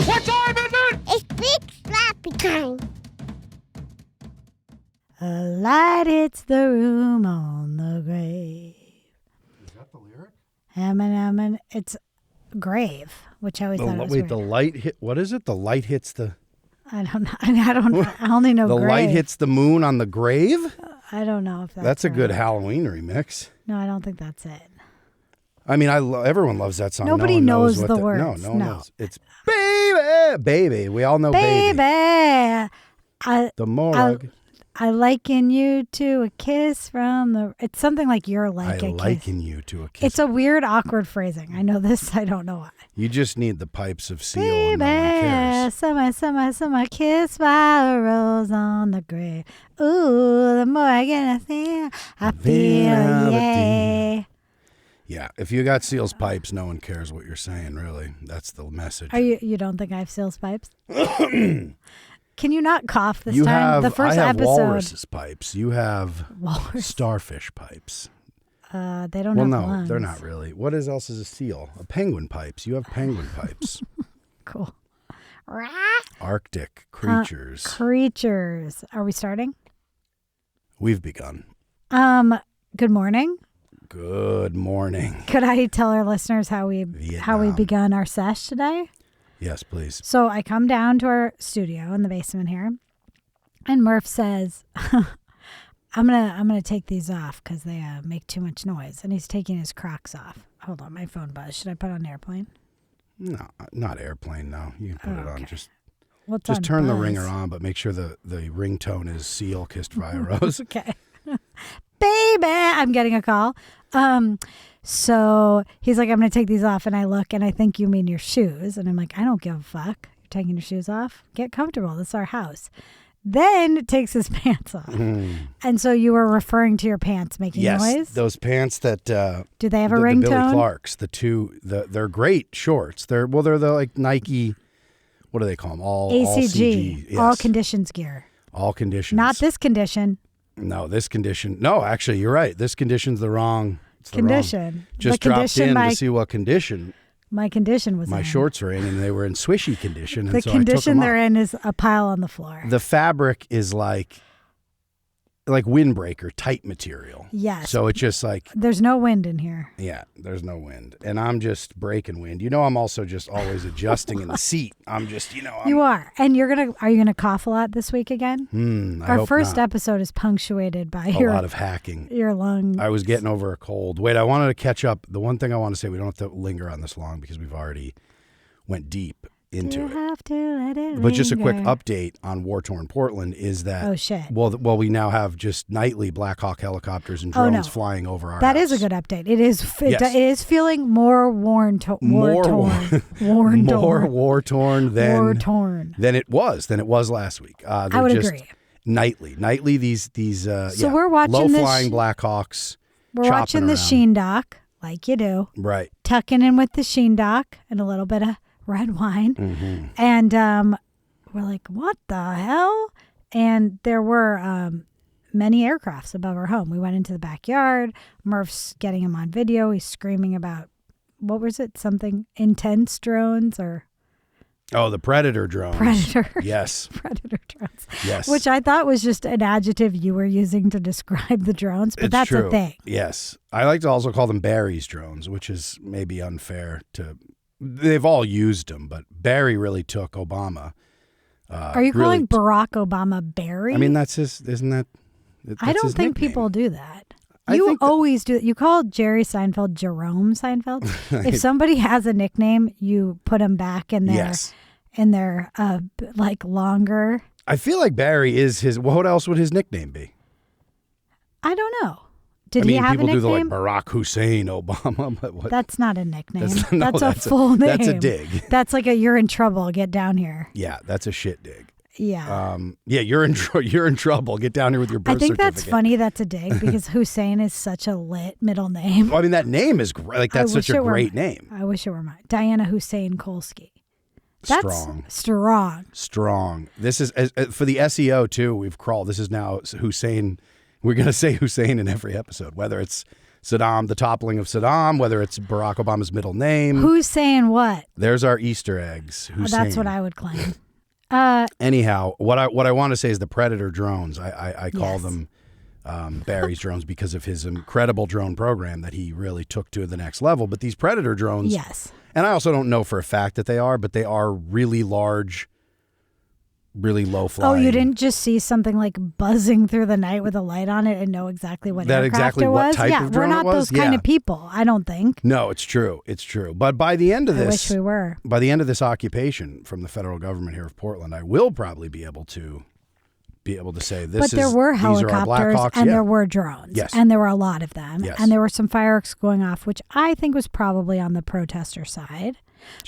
What time is it? It's big slappy time. A light hits the room on the grave. Is that the lyric? It's grave, which I always thought it was Wait, weird. the light hit. What is it? The light hits the. I don't know. I don't know. I only know The grave. light hits the moon on the grave. I don't know if That's a right. good Halloween remix. No, I don't think that's it. I mean, everyone loves that song. Nobody no one knows what the words. No one No. knows. It's baby. We all know baby. The morgue. I liken you to a kiss from the. It's something like you're like I a liken kiss. you to a kiss. It's a weird, awkward phrasing. I know this. I don't know why. You just need the pipes of seal. Baby, And no one cares. summer, kiss by a rose on the grave. Ooh, the more I get a thing, I feel yay. Yeah, if you got Seal's pipes, no one cares what you're saying, really. That's the message. You don't think I have Seal's pipes? Can you not cough this you time? have, The first I have episode. walrus's pipes. You have Walrus. starfish pipes. They don't Well, have no, lungs. they're not really. What else is a seal? A penguin pipes. You have penguin pipes. Cool. Arctic creatures. Creatures. Are we starting? We've begun. Good morning. Good morning. Could I tell our listeners how we Vietnam. begun our sesh today? Yes, please. So I come down to our studio in the basement here, and Murph says, "I'm gonna take these off because they make too much noise." And he's taking his Crocs off. Hold on, my phone buzzed. Should I put on airplane? No, not airplane. No, you can put it on. What's Just on turn the buzz? ringer on, but make sure the ringtone is Seal kissed by a rose. Okay. Baby, I'm getting a call. So he's like, I'm going to take these off. And I look and I think you mean your shoes. And I'm like, I don't give a fuck. You're taking your shoes off? Get comfortable. This is our house. Then takes his pants off. And so you were referring to your pants making Yes, noise? those pants that. Do they have a the ringtone? Billy Clarks, they're great shorts. They're the like Nike. What do they call them? All ACG. yes. All conditions gear. All conditions. Not this condition. No, this condition. No, actually, you're right. This condition's the wrong. It's the Condition. wrong. Just The dropped condition in my- to see what condition My condition was my in. shorts are in, and they were in swishy condition. And The so I took condition them they're off. in is a pile on the floor. The fabric is like windbreaker type material. Yes. So it's just like, There's no wind in here. yeah, there's no wind, and I'm just breaking wind. You know, I'm also just always adjusting in the seat. I'm just, You are. And are you gonna cough a lot this week again? I Our hope first not. episode is punctuated by A lot of hacking. your lung. I was getting over a cold. Wait, I wanted to catch up. The one thing I want to say, we don't have to linger on this long because we've already went deep into you it. have to let it But just a quick linger. update on war-torn Portland is that, Oh, shit. well, we now have just nightly Black Hawk helicopters and Oh, drones no. flying over our That house. is a good update. It is. Yes. It is feeling more war torn. More war-torn than it was last week. I would agree. Nightly these So we're watching this low-flying Black Hawks. We're chopping watching the around. Sheen doc, like you do. Right. Tucking in with the Sheen doc and a little bit of red wine. Mm-hmm. And we're like, what the hell? And there were many aircrafts above our home. We went into the backyard. Murph's getting him on video. He's screaming about, what was it? Something intense drones or Oh, the Predator drones. Predator. Yes. Predator drones. Yes. Which I thought was just an adjective you were using to describe the drones, but It's that's true. a thing. Yes. I like to also call them Barry's drones, which is maybe unfair to. They've all used them, but Barry really took Obama. Are you calling Barack Obama Barry? I mean, that's his. Isn't that? That's I don't his think nickname. people do that. I You think that- always do. You call Jerry Seinfeld Jerome Seinfeld. If somebody has a nickname, you put them back in their Yes. like longer. I feel like Barry is his. What else would his nickname be? I don't know. Did I mean, he have a people do nickname? the like Barack Hussein Obama, but what? That's not a nickname. no, That's a full name. That's a dig. That's like a you're in trouble. Get down here. Yeah, that's a shit dig. Yeah. Yeah, you're in trouble. Get down here with your birth I think certificate. that's funny. That's a dig because Hussein is such a lit middle name. Well, I mean, that name is great. Like that's such a great name. I wish it were mine. Diana Hussein Kolsky. That's strong. This is for the SEO too. We've crawled. This is now Hussein. We're going to say Hussein in every episode, whether it's Saddam, the toppling of Saddam, whether it's Barack Obama's middle name. Who's saying what? There's our Easter eggs. Who's That's saying? what I would claim. Anyhow, what I want to say is the Predator drones. I call Yes. them Barry's drones because of his incredible drone program that he really took to the next level. But these Predator drones, Yes. and I also don't know for a fact that they are, but they are really large, really low flying. Oh, you didn't just see something like buzzing through the night with a light on it and know exactly what That aircraft exactly it what was? type yeah, of drone we're it not was? those kind Yeah. of people, I don't think. No, it's true. It's true. But by the end of I this, wish we were. by the end of this occupation from the federal government here of Portland, I will probably be able to say this. But there were these are our helicopters Blackhawks. and Yeah. there were drones. Yes. And there were a lot of them. Yes. And there were some fireworks going off, which I think was probably on the protester side.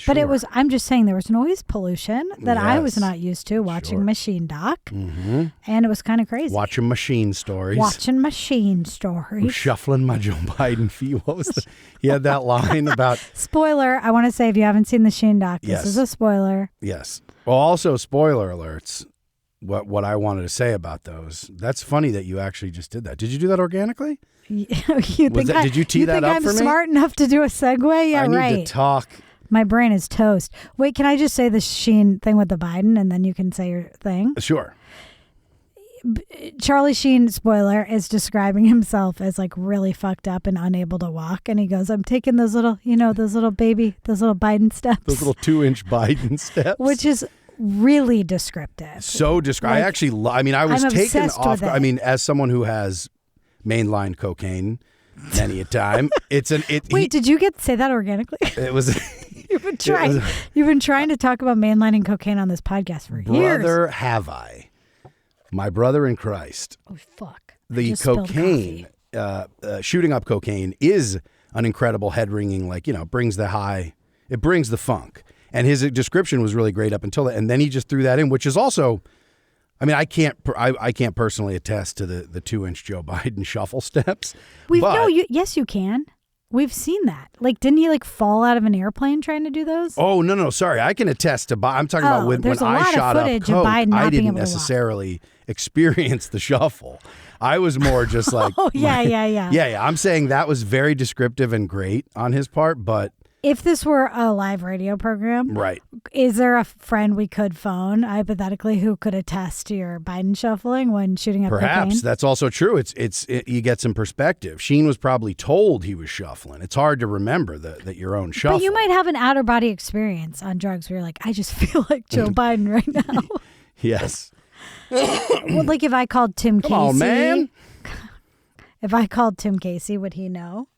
But it Sure. was, I'm just saying, there was noise pollution that I was Yes. not used to watching Sure. Machine Doc. Mm-hmm. And it was kind of crazy. Watching machine stories. Watching Machine I'm Stories. shuffling my Joe Biden feet. What was he had that line about? Spoiler, I want to say if you haven't seen the Sheen Doc, this Yes. is a spoiler. Yes. Well, also spoiler alerts. What I wanted to say about those. That's funny that you actually just did that. Did you do that organically? You think that- did you tee you that think up I'm for me? smart enough to do a segue? Yeah, I need right. to talk. My brain is toast. Wait, can I just say the Sheen thing with the Biden and then you can say your thing? Sure. Charlie Sheen, spoiler, is describing himself as like really fucked up and unable to walk. And he goes, I'm taking those little Biden steps. Those little 2-inch Biden steps. Which is really descriptive. So describe. I Like, actually, I was I'm taken obsessed off. with it. I mean, as someone who has mainline cocaine many a time, Wait, did you get to say that organically? it was You've been trying. You've been trying to talk about mainlining cocaine on this podcast for years. brother have I, my brother in Christ. Oh fuck! I The just spilled cocaine, shooting up cocaine is an incredible head ringing. Like brings the high. It brings the funk. And his description was really great up until that, and then he just threw that in, which is also, I mean, I can't personally attest to the 2-inch Joe Biden shuffle steps. Yes, you can. We've seen that. Like, didn't he like fall out of an airplane trying to do those? Oh no, sorry, I can attest to. I'm talking about when there's a I lot of shot up footage of coke, Biden not I being didn't able to walk. necessarily experience the shuffle. I was more just like, Oh yeah. yeah. I'm saying that was very descriptive and great on his part, but If this were a live radio program, right. is there a friend we could phone, hypothetically, who could attest to your Biden shuffling when shooting up Perhaps cocaine? that's also true. You get some perspective. Sheen was probably told he was shuffling. It's hard to remember that your own shuffle. But you might have an outer body experience on drugs where you're like, I just feel like Joe Biden right now. Yes. Well, like if I called Tim Casey. Come on, man. If I called Tim Casey, would he know?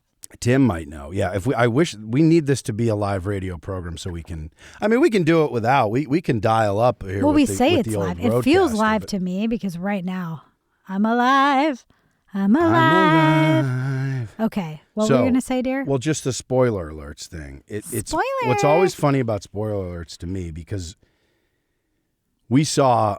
Tim might know. Yeah. I wish we need this to be a live radio program so we can. I mean, we can do it without. We can dial up here. Well, with we the, say with it's the old live. It feels roadcaster, live but- to me because right now I'm alive. I'm alive. Okay. What were you going to say, dear? Well, just the spoiler alerts thing. It's Spoilers! What's always funny about spoiler alerts to me because we saw.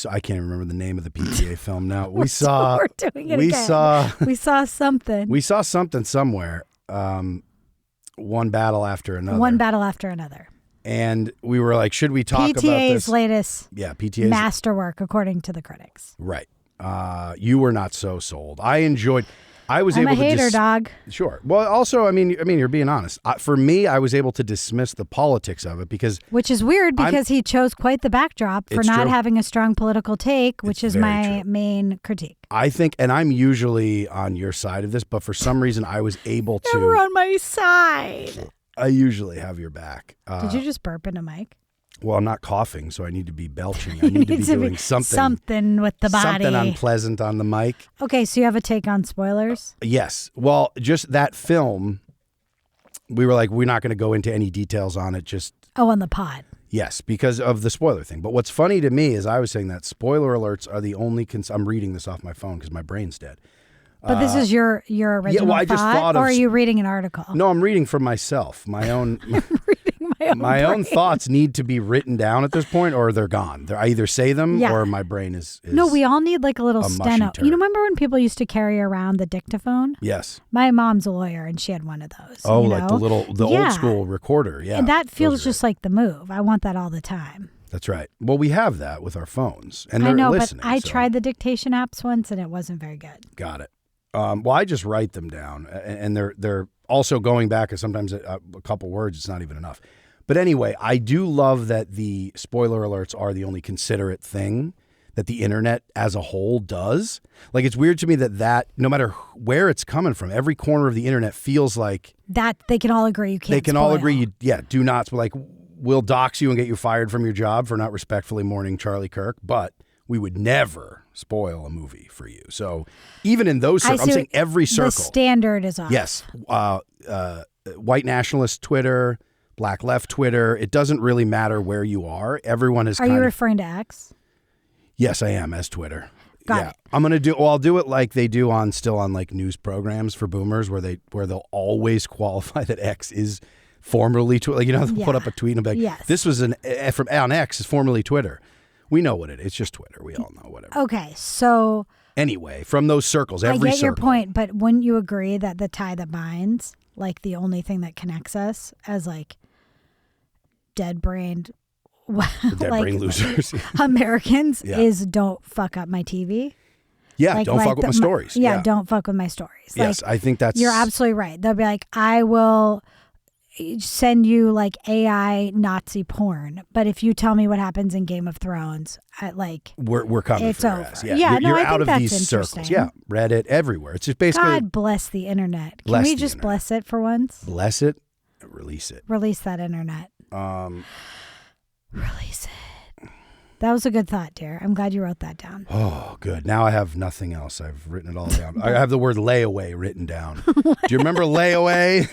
I can't remember the name of the PTA film now. We saw. We're doing it we again. saw. We saw something. We saw something somewhere. One battle after another. One battle after another. And we were like, should we talk about PTA's this? latest PTA's masterwork, according to the critics. right. You were not so sold. I enjoyed. I was I'm able a hater, to just, dog. Sure. Well, also, I mean, you're being honest. For me, I was able to dismiss the politics of it because Which is weird because he chose quite the backdrop for It's not true. having a strong political take, which It's is very my true. main critique. I think, and I'm usually on your side of this, but for some reason, I was able Never to. on my side. I usually have your back. Did you just burp into Mike? Well, I'm not coughing, so I need to be belching. I need to be doing something with the body. something unpleasant on the mic. Okay, so you have a take on spoilers? Yes. Well, just that film, we were like, we're not going to go into any details on it. Just Oh, on the pod. yes, because of the spoiler thing. But what's funny to me is I was saying that spoiler alerts are the only. I'm reading this off my phone because my brain's dead. But this is your original I just thought or of- are you reading an article? No, I'm reading for myself. My own. Reading My own brain. thoughts need to be written down at this point, or they're gone. I either say them, Yeah. or my brain is. No, we all need like a little a mushy steno. turd. You remember when people used to carry around the dictaphone? Yes. My mom's a lawyer and she had one of those. Oh, you like know? the Yeah. old school recorder. Yeah. And that those feels are just like the move. I want that all the time. That's right. Well, we have that with our phones, and I they're know, listening. but I so- tried the dictation apps once and it wasn't very good. Got it. Well, I just write them down, and they're also going back, and sometimes a couple words, it's not even enough. But anyway, I do love that the spoiler alerts are the only considerate thing that the internet as a whole does. Like, it's weird to me that no matter where it's coming from, every corner of the internet feels like that they can all agree you can't. They can spoil. all agree, do not. Like, we'll dox you and get you fired from your job for not respectfully mourning Charlie Kirk, but we would never spoil a movie for you. So even in those circles, I'm saying every circle. The standard is off. Yes. White nationalist Twitter, black left Twitter. It doesn't really matter where you are. Everyone is Are you referring to X? Yes, I am, as Twitter. Got it. I'm gonna do. Well, I'll do it like they do on like news programs for boomers, where they'll always qualify that X is formerly Twitter. Like, they'll put up a tweet and be like, yes. "This was from on X is formerly Twitter." We know what it is. It's just Twitter. We all know whatever. Okay, so anyway, from those circles, every I get your circle. point, but wouldn't you agree that the tie that binds, like the only thing that connects us as like dead-brained. The dead brain losers. Americans is don't fuck up my TV. Yeah, like, don't fuck with my stories. Yeah, don't fuck with my stories. Yes, I think that's... You're absolutely right. They'll be like, I will send you like AI Nazi porn, but if you tell me what happens in Game of Thrones, we're coming it's for your over. ass. Yeah, you're I out think of that's these circles. Yeah, Reddit, everywhere. It's just basically... God bless the internet. Can we just bless it for once? Bless it, release it. Release that internet. Release it. That was a good thought, dear. I'm glad you wrote that down. Oh, good. Now I have nothing else. I've written it all down. I have the word layaway written down. Do you remember layaway?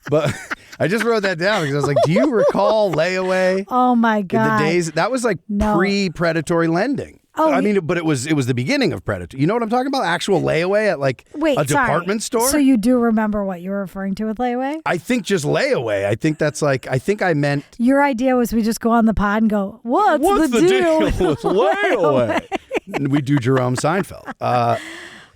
But I just wrote that down because I was like, do you recall layaway? Oh, my God. In the days, that was like pre-predatory lending. Oh, I mean, but it was the beginning of predatory. You know what I'm talking about? Actual layaway at like a department store? So you do remember what you were referring to with layaway? I think just layaway. I think that's like, I think I meant... Your idea was we just go on the pod and go, what's the deal with layaway? We do Jerome Seinfeld.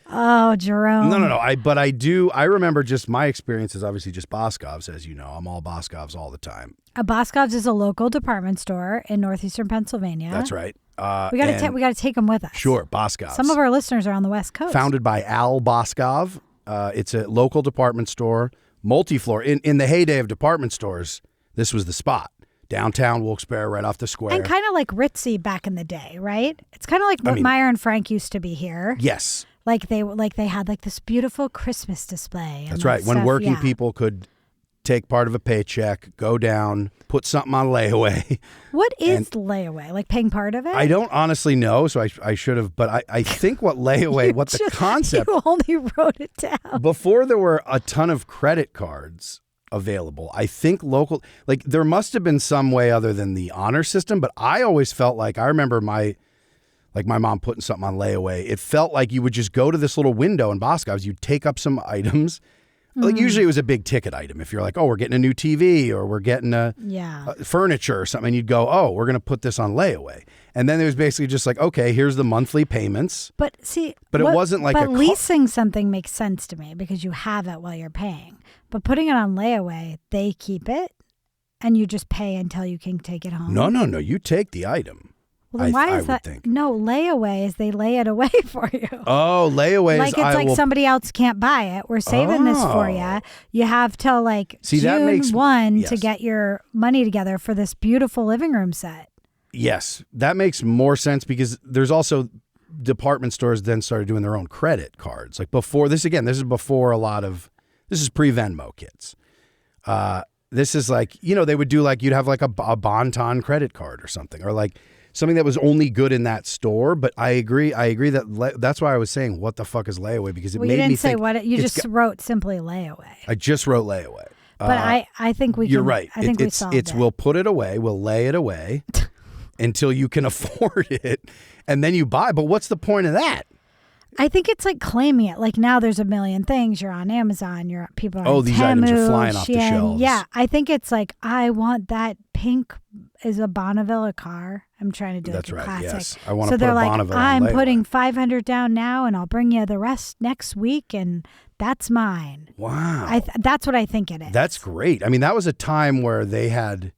Oh, Jerome. No. I remember just my experiences, obviously just Boscov's, as you know. I'm all Boscov's all the time. Boscov's is a local department store in northeastern Pennsylvania. That's right. We got to take them with us. Sure, Boscov's. Some of our listeners are on the West Coast. Founded by Al Boscov. It's a local department store, multi-floor. In the heyday of department stores, this was the spot. Downtown Wilkes-Barre, right off the square. And kind of like ritzy back in the day, right? It's kind of like what Meyer and Frank used to be here. Yes. Like they had like this beautiful Christmas display. That's right. When working people could take part of a paycheck, go down, put something on layaway. What is layaway? Like paying part of it? I don't honestly know, so I should have, but I think what layaway, the concept. You only wrote it down. Before there were a ton of credit cards available, I think there must have been some way other than the honor system, but I always felt like, I remember my mom putting something on layaway. It felt like you would just go to this little window in Boscov's, you'd take up some items. Like usually it was a big ticket item. If you're like, oh, we're getting a new TV or we're getting a furniture or something, and you'd go, oh, we're going to put this on layaway. And then it was basically just like, okay, here's the monthly payments. But see, it wasn't like but leasing something makes sense to me because you have it while you're paying. But putting it on layaway, they keep it and you just pay until you can take it home. No. You take the item. Well, then why is that? Think. No, layaway is they lay it away for you. Oh, layaway like it's somebody else can't buy it. We're saving this for you. You have till June 1 to get your money together for this beautiful living room set. Yes, that makes more sense because there's also department stores then started doing their own credit cards. Like before this is before this is pre-Venmo, kids. This is like, they would do like, you'd have like a Bon-Ton credit card or something, or like something that was only good in that store. But I agree that that's why I was saying, what the fuck is layaway? Because it made me think. You didn't say what, you just wrote simply layaway. I just wrote layaway. But I think we can. You're right. I think we solved it. We'll put it away. We'll lay it away until you can afford it. And then you buy. But what's the point of that? I think it's like claiming it. Like now there's a million things. You're on Amazon. People are on these Temu, items are flying off the shelves. Yeah. I think it's like, I want that pink is a Bonneville a car. I'm trying to do That's like a right, classic. yes. I want to put a Bonneville on I'm layaway. putting $500 down now and I'll bring you the rest next week and that's mine. Wow. That's what I think it is. That's great. I mean, that was a time where they had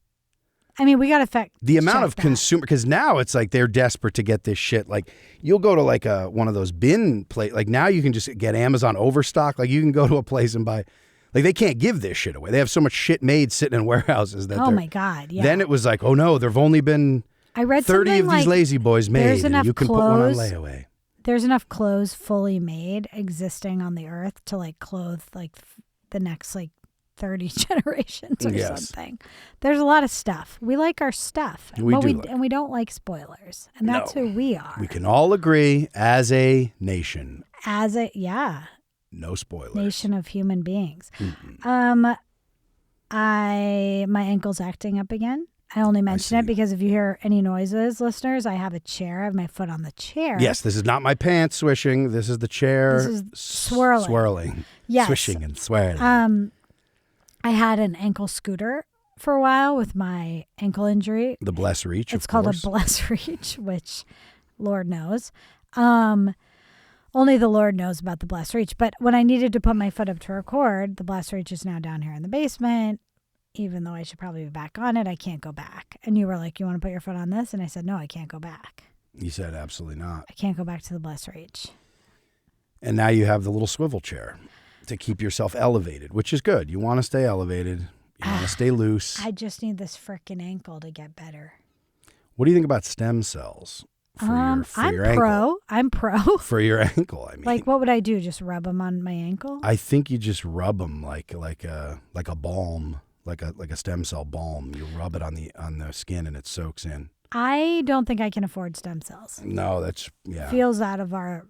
I mean, we got to the amount of that. consumer, because now it's like they're desperate to get this shit. Like you'll go to like one of those bin plate. Like now you can just get Amazon Overstock. Like you can go to a place and buy. Like they can't give this shit away. They have so much shit made sitting in warehouses that. Oh my God! Yeah. Then it was like, oh no, there've only been. I read 30 of like, these lazy boys made, and you can put one on layaway. There's enough clothes fully made existing on the earth to like clothe like the next like 30 generations or something. There's a lot of stuff. We like our stuff. And we don't like spoilers. And that's who we are. We can all agree as a nation. No spoilers. Nation of human beings. Mm-hmm. My ankle's acting up again. I only mention it because if you hear any noises, listeners, I have a chair. I have my foot on the chair. Yes, this is not my pants swishing. This is the chair. This is swirling. Yes. Swishing and swirling. I had an ankle scooter for a while with my ankle injury. The Bless Reach, It's called a Bless Reach, which Lord knows. Only the Lord knows about the Bless Reach. But when I needed to put my foot up to record, the Bless Reach is now down here in the basement. Even though I should probably be back on it, I can't go back. And you were like, you want to put your foot on this? And I said, no, I can't go back. You said absolutely not. I can't go back to the Bless Reach. And now you have the little swivel chair to keep yourself elevated, which is good. You want to stay elevated. You want to stay loose. I just need this frickin' ankle to get better. What do you think about stem cells for your ankle? I'm pro. For your ankle, I mean. Like, what would I do? Just rub them on my ankle? I think you just rub them like a balm. Like a stem cell balm. You rub it on the skin and it soaks in. I don't think I can afford stem cells. No, Feels out of our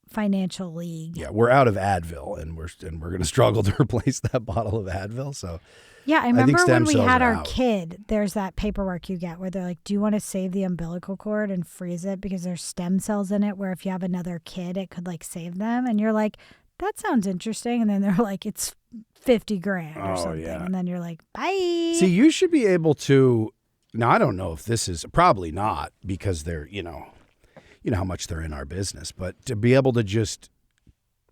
financial league. Yeah, we're out of Advil and we're going to struggle to replace that bottle of Advil. So yeah, I remember when we had our out. kid, there's that paperwork you get where they're like, do you want to save the umbilical cord and freeze it because there's stem cells in it where if you have another kid, it could like save them. And you're like, that sounds interesting. And then they're like, it's $50,000 or something. Yeah. And then you're like, bye. See, you should be able to, now I don't know if this is, probably not because they're, you know how much they're in our business, but to be able to just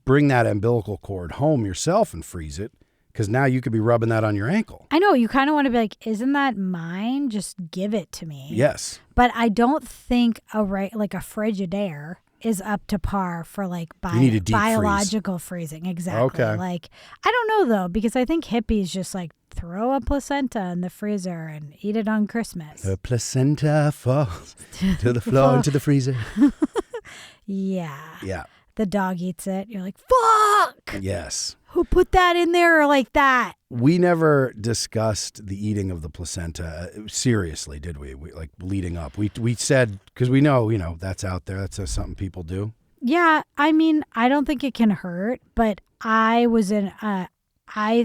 bring that umbilical cord home yourself and freeze it, because now you could be rubbing that on your ankle. I know, you kind of want to be like, isn't that mine? Just give it to me. Yes. But I don't think a Frigidaire is up to par for like biological freezing. Exactly. Okay. Like, I don't know though, because I think hippies just like throw a placenta in the freezer and eat it on Christmas. The placenta falls to the floor into the freezer. Yeah. Yeah. The dog eats it. You're like, fuck. Yes. Who put that in there like that? We never discussed the eating of the placenta seriously, did we? Like leading up. We said, because we know, that's out there. That's something people do. Yeah. I mean, I don't think it can hurt, but I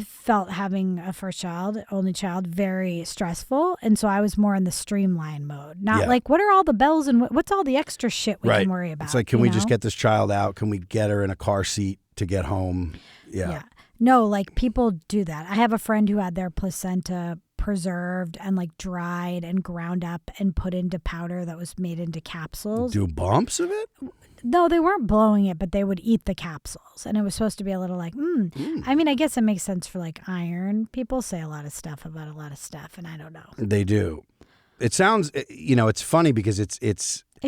felt having a only child, very stressful. And so I was more in the streamline mode. Not like, what are all the bells and what's all the extra shit we can worry about? It's like, can we just get this child out? Can we get her in a car seat to get home? Yeah. No, like people do that. I have a friend who had their placenta preserved and like dried and ground up and put into powder that was made into capsules. Do bumps of it? No, they weren't blowing it, but they would eat the capsules. And it was supposed to be a little like, I mean, I guess it makes sense for like iron. People say a lot of stuff about a lot of stuff, and I don't know. They do. It sounds, it's funny because it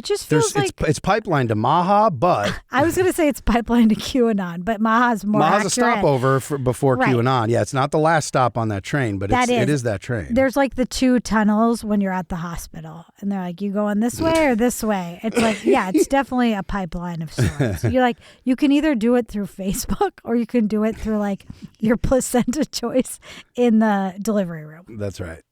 just feels like it's pipeline to Maha, but I was going to say it's pipeline to QAnon, but Maha's more Maha's accurate. a stopover before QAnon. Yeah, it's not the last stop on that train, but it is that train. There's like the two tunnels when you're at the hospital, and they're like, you going this way or this way? It's like, yeah, it's definitely a pipeline of sorts. You're like, you can either do it through Facebook or you can do it through like your placenta choice in the delivery room. That's right.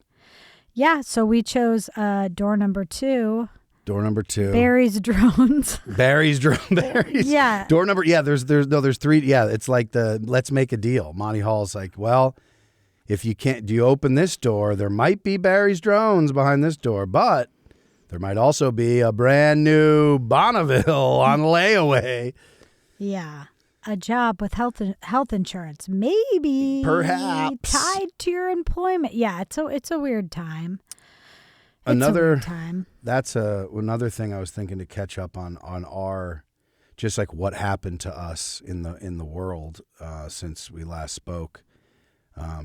Yeah, so we chose door number 2. Door number 2. Barry's drones. Barry's. Yeah. Door number. Yeah. There's 3. Yeah. It's like the let's make a deal. Monty Hall's like, well, if you can't, do you open this door? There might be Barry's drones behind this door, but there might also be a brand new Bonneville on layaway. Yeah. A job with health insurance, maybe perhaps tied to your employment. Yeah, it's a weird time. Another time. That's another thing I was thinking to catch up on our, just like what happened to us in the world since we last spoke.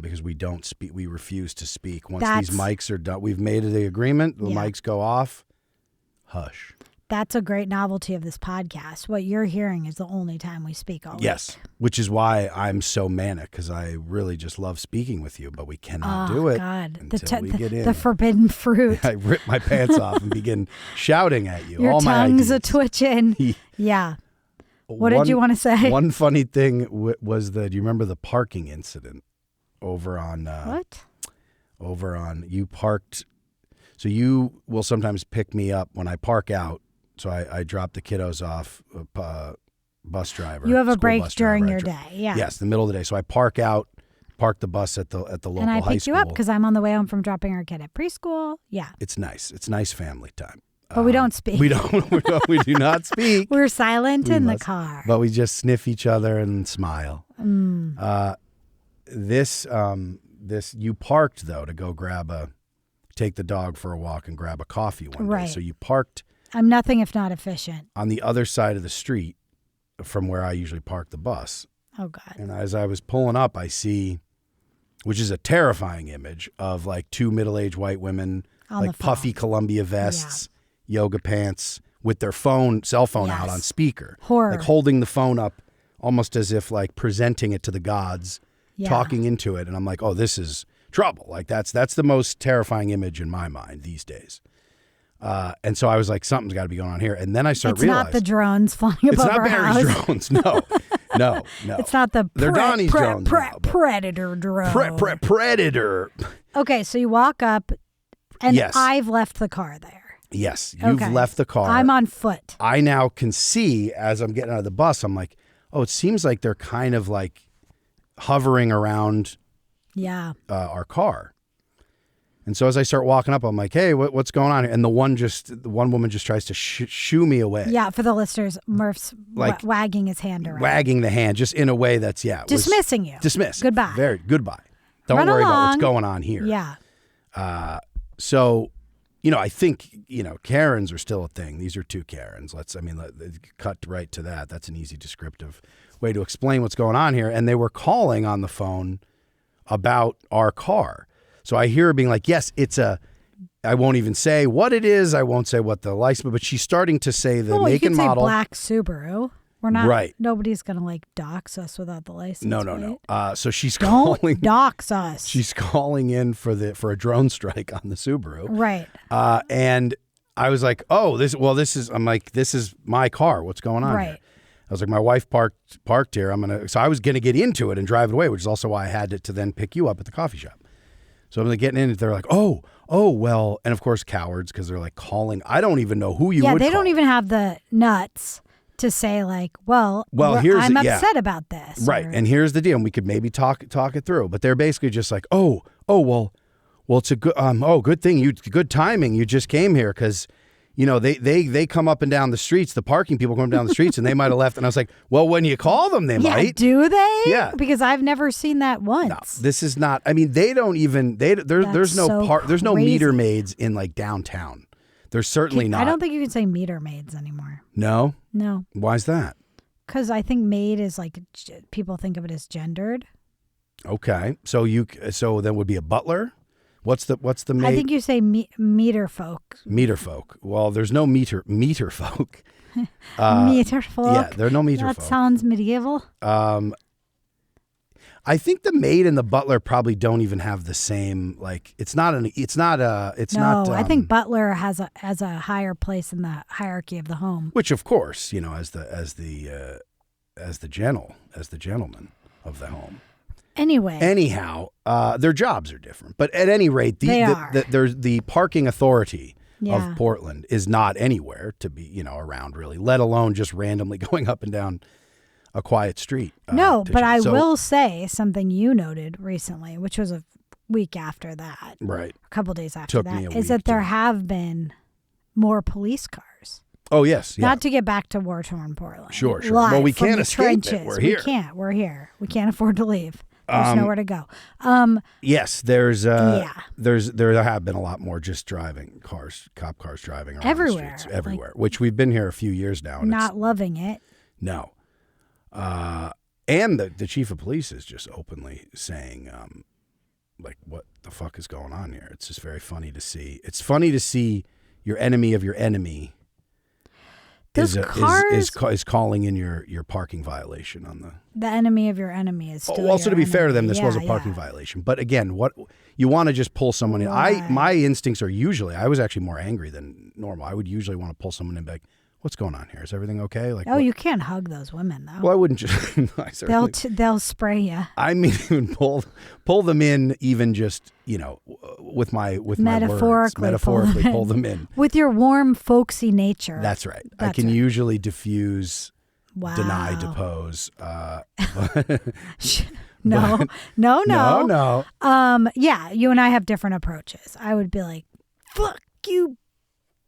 because we don't speak. We refuse to speak. Once That's- these mics are done, we've made the agreement. The Yeah. mics go off. Hush. That's a great novelty of this podcast. What you're hearing is the only time we speak all Yes, week. which is why I'm so manic, because I really just love speaking with you, but we cannot do it God. until we get in. The forbidden fruit. I rip my pants off and begin shouting at you. Your all my tongue's a ideas. twitching. Yeah. What did you want to say? One funny thing was do you remember the parking incident over on What? over on you parked? So you will sometimes pick me up when I park out. So I drop the kiddos off, bus driver. You have a school break bus during driver. your day. Yeah. Yes, the middle of the day. So I park the bus at the local And I high pick school. you up because I'm on the way home from dropping our kid at preschool. Yeah. It's nice. It's nice family time. But we don't speak. We we do not speak. We're silent We in must- the car. But we just sniff each other and smile. This you parked though to go take the dog for a walk and grab a coffee one day. Right. So you parked I'm nothing if not efficient. on the other side of the street from where I usually park the bus. Oh, God. And as I was pulling up, I see, which is a terrifying image of like two middle-aged white women, On like the puffy phone. Columbia vests, yoga pants, with their cell phone out Yes. on speaker. Horror. Like holding the phone up almost as if like presenting it to the gods, Yeah. talking into it. And I'm like, oh, this is trouble. Like that's the most terrifying image in my mind these days. And so I was like, something's got to be going on here. And then I start It's realizing not the drones flying it's above not our Barry's house. drones. No, no. It's not the They're Donnie's drones now, but- predator drone. Predator. Okay, so you walk up, and Yes. I've left the car there. Yes, you've Okay. left the car. I'm on foot. I now can see as I'm getting out of the bus, I'm like, oh, it seems like they're kind of like hovering around Yeah. our car. And so as I start walking up, I'm like, hey, what's going on here? And the one woman just tries to shoo me away. Yeah, for the listeners, Murph's Like, wagging his hand around. Wagging the hand just in a way that's, was Dismissing you. Dismiss. Goodbye. Very goodbye. Don't Run worry about along. what's going on here. Yeah. So, I think, Karens are still a thing. These are two Karens. Let's cut right to that. That's an easy descriptive way to explain what's going on here. And they were calling on the phone about our car. So I hear her being like, yes, I won't even say what it is. I won't say what the license, but she's starting to say the Well, you make could and say model. black Subaru. We're not. Right. Nobody's going to dox us without the license. No. right? So she's Don't calling. dox us. She's calling in for a drone strike on the Subaru. Right. And I was like, oh, this is my car. What's going on Right. here? I was like, my wife parked here. So I was going to get into it and drive it away, which is also why I had to then pick you up at the coffee shop. So I'm getting in, they're like, oh, well, and of course cowards, because they're like calling. I don't even know who you Yeah, would they call. don't even have the nuts to say Well, I'm upset about this. Right, or- and here's the deal, and we could maybe talk it through, but they're basically just like, well, it's a good, good thing, good timing, you just came here, because, they come up and down the streets, the parking people come down the streets, and they might have left, and I was like, well, when you call them, they yeah, might. do they? Yeah. Because I've never seen that once. No, this is not. I mean, they don't even. There's no so There's no crazy. meter maids in downtown. There's certainly not. I don't think you can say meter maids anymore. No. No, Why's that? because I think maid is people think of it as gendered. Okay, so then would be a butler. What's the maid? I think you say meter folk. Meter folk. Well, there's no meter folk. Meter folk. Yeah, there are no meter that folk. sounds medieval. I think the maid and the butler probably don't even have the same. It's not. I think butler has a higher place in the hierarchy of the home. Which, of course, as the gentleman of the home. Anyway. Anyhow, their jobs are different. But at any rate, the parking authority Yeah. of Portland is not anywhere to be, around really, let alone just randomly going up and down a quiet street. No, but I So- will say something you noted recently, which was a week after that, Right. a couple days after Took me a that, is week that there to- have been more police cars. Oh, yes. Yeah. Not to get back to war-torn Portland. Sure. Live Well, we from can't the escape it. trenches. We're here. We can't. We're here. We can't afford to leave. There's nowhere to go. Yes, there have been a lot more just cop cars driving around Everywhere, the streets everywhere, which we've been here a few years now. And Not loving it. no. And the chief of police is just openly saying, like, what the fuck is going on here? It's just very funny to see. It's funny to see your enemy of your enemy Those is calling in your parking violation on the enemy of your enemy is still also, to be fair to them, this was a Yeah, parking yeah. violation. But again, what you want to just pull someone in. Right. My instincts are usually, I was actually more angry than normal. I would usually want to pull someone in and be like, what's going on here? Is everything okay? Like, Oh, you can't hug those women though. Well, I wouldn't just. I certainly- They'll spray you. I mean, even pull them in, even just with my words, metaphorically pull them in. With your warm, folksy nature. That's right. I That's can right. usually diffuse, Wow. deny, depose. No. No. Yeah, you and I have different approaches. I would be like, "Fuck you."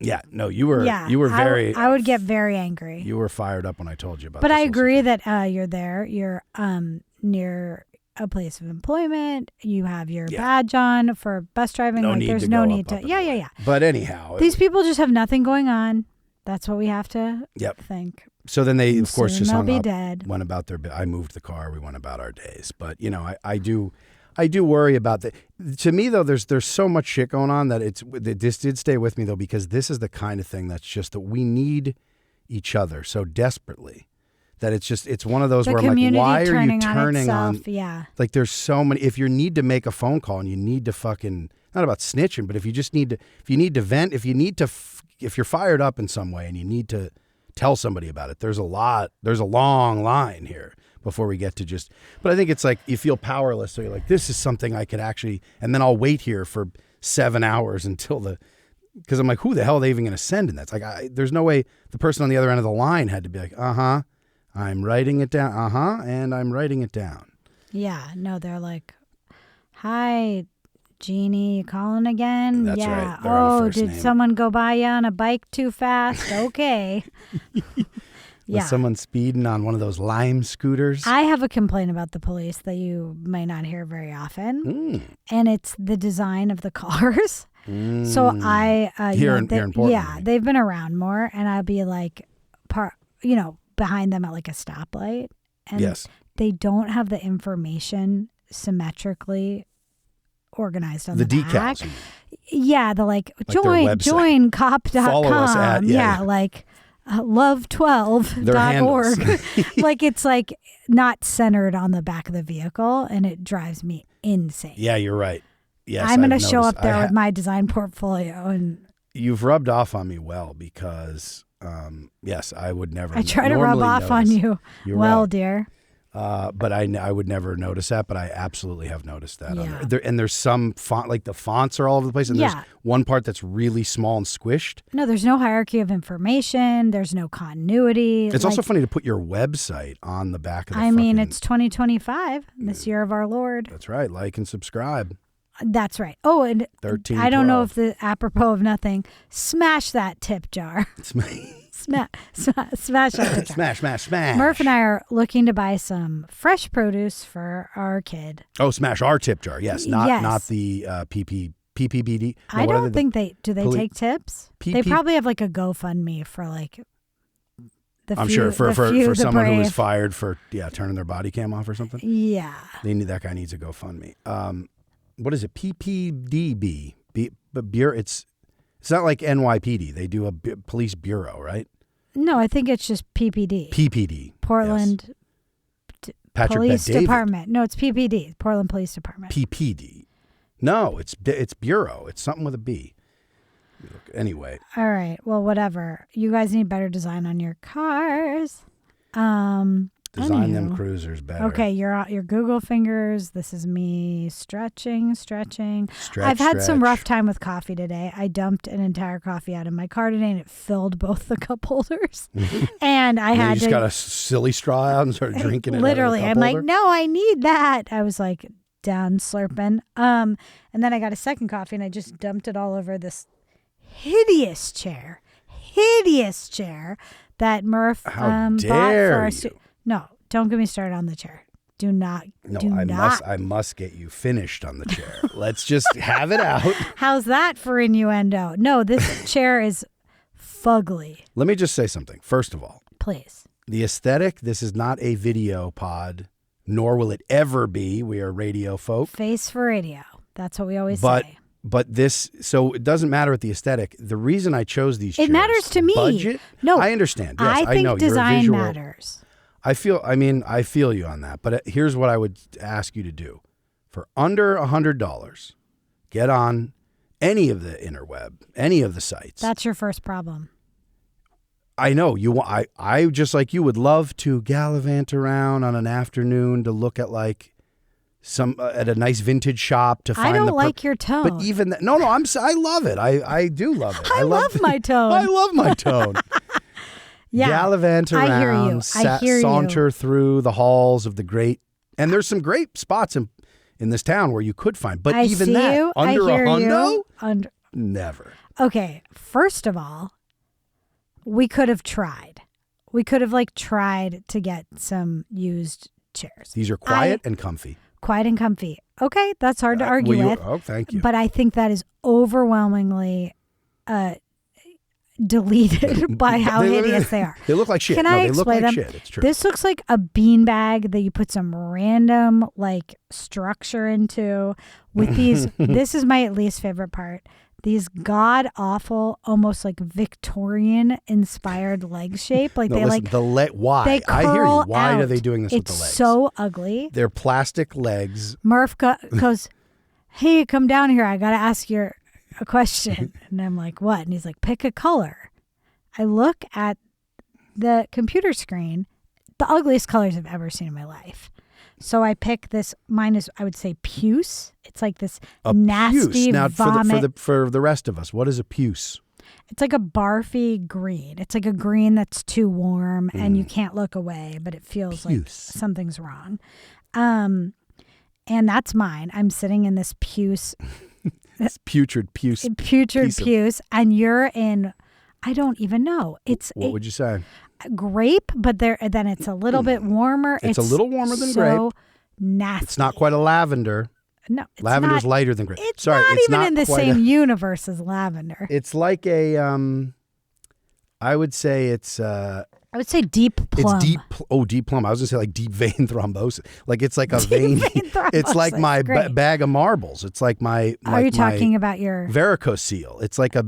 Yeah, no, you were very. I would get very angry. You were fired up when I told you about. But this I whole agree situation. that you're there. You're near a place of employment. You have your badge on for bus driving. No like need there's to no go need up to. Yeah. But anyhow, These people just have nothing going on. That's what we have to think. So then they, of course, Soon just they'll hung be up, dead. went about their. I moved the car. We went about our days. But I do worry about that. To me, though, there's so much shit going on that this did stay with me though, because this is the kind of thing that's just that we need each other so desperately that it's one of those where I'm like, why are you turning on? Yeah. Like there's so many. If you need to make a phone call and you need to fucking, not about snitching, but if you need to vent, if you're fired up in some way and you need to tell somebody about it, there's a long line here before we get to just, but I think it's like you feel powerless. So you're like, this is something I could actually, and then I'll wait here for 7 hours until because I'm like, who the hell are they even going to send in that? It's like, there's no way the person on the other end of the line had to be like, I'm writing it down. And I'm writing it down. Yeah. No, they're like, hi, Jeannie, you calling again? That's yeah. right. They're on a Oh, first did name. someone go by you on a bike too fast? Okay. Was Yeah. someone speeding on one of those Lime scooters? I have a complaint about the police that you might not hear very often, and it's the design of the cars. So I Here in Portland, yeah, they've been around more, and I'll be like, behind them at like a stoplight, and Yes. they don't have the information symmetrically organized on The the back. decals. Yeah, the like their join website. cop.com. Follow us at- yeah. Like love12.org. handles. Like it's like not centered on the back of the vehicle, and it drives me insane. Yeah, you're right. Yes, I'm going to I've show noticed. up there with my design portfolio, and You've rubbed off on me well because, yes, I would never. I try to rub normally off on notice. you. You're Well, right. dear. But I would never notice that, but I absolutely have noticed that. Yeah. And there's some font, like the fonts are all over the place, and Yeah. there's one part that's really small and squished. No, there's no hierarchy of information. There's no continuity. It's also funny to put your website on the back of the it's 2025, this year of our Lord. That's right. Like and subscribe. That's right. Oh, and 13, I don't know 12. if the apropos of nothing, smash that tip jar. Smash that tip jar. Smash. Murph and I are looking to buy some fresh produce for our kid. Oh, smash our tip jar. Yes, not the PPBD. No, I what are don't think they take tips. They PP probably have like a GoFundMe for like the I'm few, sure for the few, the someone who was brave. fired for turning their body cam off or something. Yeah. That guy needs a GoFundMe. What is it? PPDB. But bureau. It's not like NYPD. They do a police bureau, right? No, I think it's just PPD. PPD. Portland Patrick Police Bet-David. Department. No, it's PPD. Portland Police Department. PPD. No, it's bureau. It's something with a B. Anyway. All right. Well, whatever. You guys need better design on your cars. Design them anywho. cruisers better. Okay, your Google fingers. This is me stretching. I've had some stretch. rough time with coffee today. I dumped an entire coffee out of my car today, and it filled both the cup holders. And I And then had you just to got a silly straw out and started drinking it. literally. Out of I'm the cup like, holder? no, I need that. I was like down slurping. And then I got a second coffee, and I just dumped it all over this hideous chair that Murph How bought dare for our you. No, don't get me started on the chair. Do not. No, do I not. must get you finished on the chair. Let's just have it out. How's that for innuendo? No, this chair is fugly. Let me just say something. First of all, Please. The aesthetic, this is not a video pod, nor will it ever be. We are radio folk. Face for radio. That's what we always say. But this, so it doesn't matter with the aesthetic. The reason I chose these chairs. It matters to me. Budget? No. I understand. Yes, I think know. design matters. I feel you on that. But here's what I would ask you to do. For under $100, get on any of the interweb, any of the sites. That's your first problem. I know you. I just like you would love to gallivant around on an afternoon to look at like some at a nice vintage shop to find. I don't like your tone. But even that, no, I love it. I do love it. I love my tone. I love my tone. Yeah, gallivant around. I hear you. Saunter through the halls of the great, and there's some great spots in this town where you could find. But even that under a hundo, never. Okay, first of all. We could have tried. We could have tried to get some used chairs. These are quiet and comfy. Quiet and comfy. Okay, that's hard to argue with. Oh, thank you. But I think that is overwhelmingly deleted by how hideous they are. They look like shit. Can I they look explain like them? shit. It's true. This looks like a beanbag that you put some random structure into. With these, this is my least favorite part. These god awful, almost like Victorian inspired leg shape. Why? They I hear you. Why out. are they doing this with the legs? It's so ugly. They're plastic legs. Murph goes, "Hey, come down here. I got to ask you a question." And I'm like, "What?" And he's like, "Pick a color." I look at the computer screen, the ugliest colors I've ever seen in my life. So I pick this. Mine is, I would say, puce. It's like this nasty puce. Now, vomit. For the rest of us, what is a puce? It's like a barfy green. It's like a green that's too warm and you can't look away, but it feels like something's wrong. And that's mine. I'm sitting in this puce. This putrid puce. Putrid puce. And you're in, I don't even know. What would you say? Grape, but then it's a little bit warmer. It's a little warmer than grape. So nasty. It's not quite a lavender. No, it's lavender's not, lighter than grape. It's not even in the same universe as lavender. It's like a I would say it's I would say deep plum. It's deep. Deep plum. I was gonna say like deep vein thrombosis. Like it's like a vein. It's like my bag of marbles. It's like my. Are you talking about your varicocele? It's like a.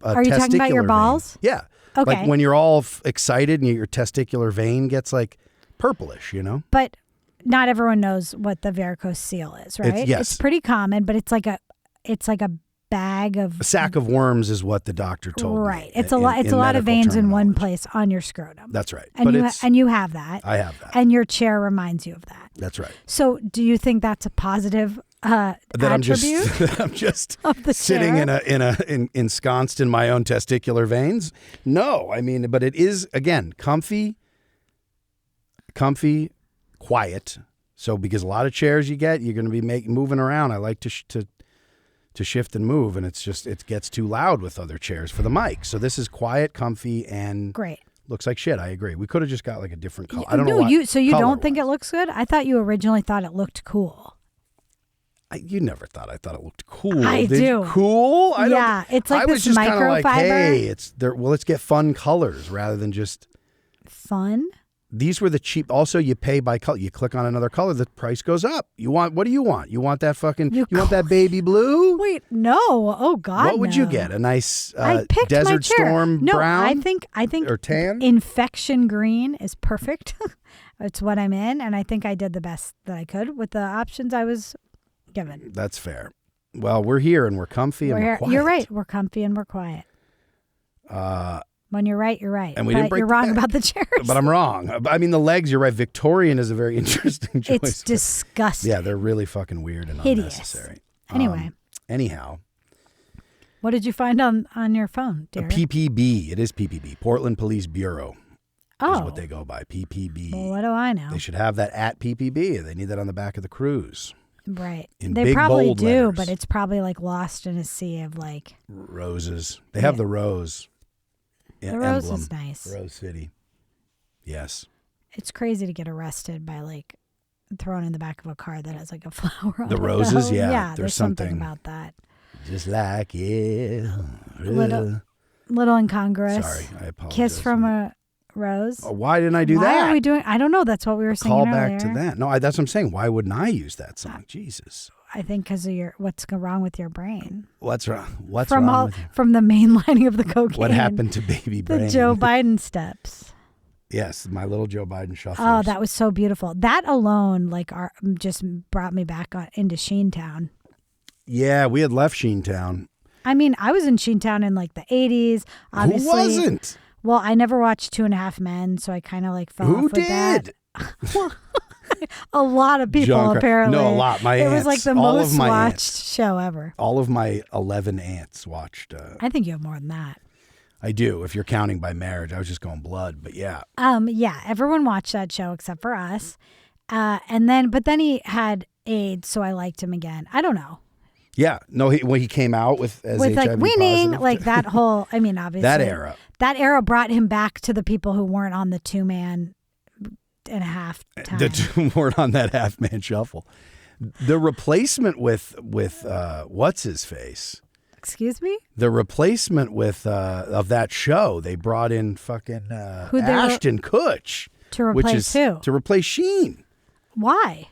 Are you talking about your balls? Vein. Yeah. Okay. Like when you're all excited and your testicular vein gets like purplish, But not everyone knows what the varicocele is, right? Yes. It's pretty common, but it's like a bag of a sack of worms is what the doctor told me. Right. It's a lot. It's a lot of veins in one place on your scrotum. That's right. And you have that. I have that. And your chair reminds you of that. That's right. So, do you think that's a positive attribute? I'm just of the sitting chair? ensconced in my own testicular veins. No, but it is again comfy, quiet. So because a lot of chairs you're going to be moving around. I like to shift and move, and it gets too loud with other chairs for the mic. So this is quiet, comfy, and great. Looks like shit. I agree. We could have just got like a different color. I don't know. You don't think it looks good? I thought you originally thought it looked cool. You never thought I thought it looked cool. I do. Cool? It's like this microfiber. Kind of like, hey, let's get fun colors rather than just fun. These were the cheap. Also, you pay by color. You click on another color, the price goes up. What do you want? You want that fucking? You want that baby blue? Wait, no. Oh God. What would you get? A nice my Desert chair. Storm brown? I think or tan. Infection green is perfect. It's what I'm in, and I think I did the best that I could with the options I was given. That's fair. Well, we're here and we're comfy and we're quiet. You're right. We're comfy and we're quiet. When you're right, you're right. And we didn't break you're wrong about the chairs. But I'm wrong. The legs, you're right. Victorian is a very interesting choice. It's disgusting. Yeah, they're really fucking weird and hideous. Unnecessary. Anyway. Anyhow. What did you find on your phone, dear? PPB. It is PPB. Portland Police Bureau. Oh. Is what they go by. PPB. Well, what do I know? They should have that at PPB. They need that on the back of the cruise. Right. In they big, probably bold do, letters. but it's probably lost in a sea of roses. They have the rose. The rose emblem. is nice. Rose City. Yes. It's crazy to get arrested by thrown in the back of a car that has a flower on it. The roses, yeah. Yeah, there's something about that. Just like it. Little incongruous. Sorry, I apologize. Kiss from a Rose. Why didn't I do Why that? are we doing? I don't know. That's what we were saying Call earlier. back to that. No, that's what I'm saying. Why wouldn't I use that song? Jesus. I think because of what's wrong with your brain. What's wrong? What's from wrong with you? From the mainlining of the cocaine. What happened to baby brain? The Joe Biden steps. Yes, my little Joe Biden shuffle. Oh, that was so beautiful. That alone, just brought me back into Sheentown. Yeah, we had left Sheentown. I mean, I was in Sheentown in the 80s. Obviously. Who wasn't? Well, I never watched 2.5 Men, so I kind of fell off with that. Who did? A lot of people, apparently. No, a lot. My it aunts. was the all most of my watched aunts. show ever. All of my 11 aunts watched. I think you have more than that. I do, if you're counting by marriage. I was just going blood, but yeah. Yeah, everyone watched that show except for us. But then he had AIDS, so I liked him again. I don't know. Yeah, no, when he came out with HIV winning, positive. that whole, I mean, obviously. That era brought him back to the people who weren't on the 2.5 time. The two weren't on that half-man shuffle. The replacement with what's his face? Excuse me? The replacement with of that show, they brought in fucking Ashton Kutcher to replace who? To replace Sheen. Why?